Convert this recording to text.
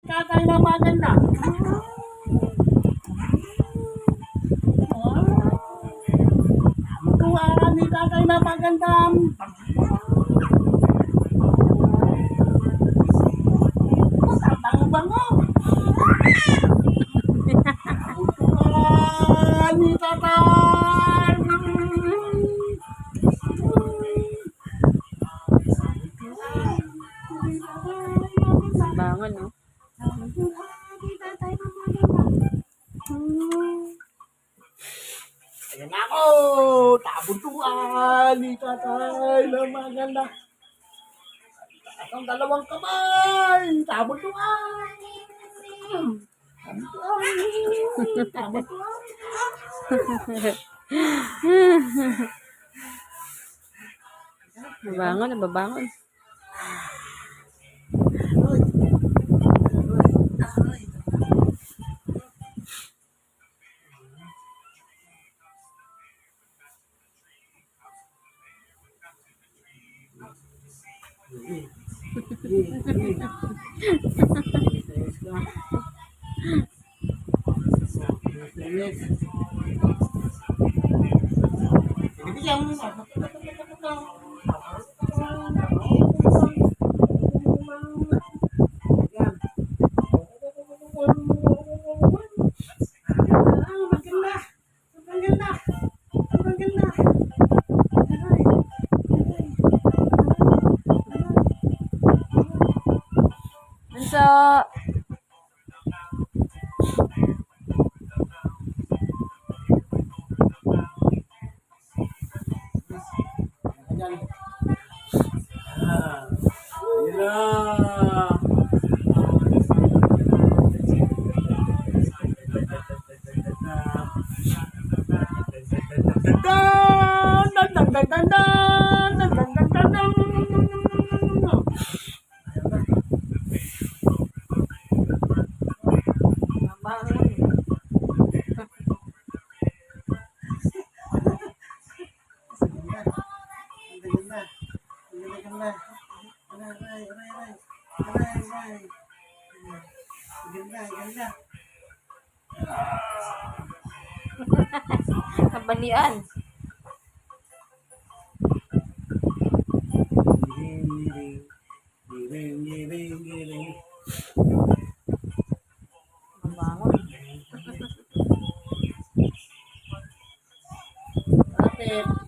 Tatay na maganda. Tuwa ni tatay na maganda. Bango-bango. Tuwa ni tatay. Bangon, no? Ayan na ako! Tabuntuan ni tatay na maganda. At ang dalawang kamay! Tabuntuan! Tabuntuan! Tabuntuan! Nabangon, nababangon. Bunso! Kabalian. Mabangon. Bakit?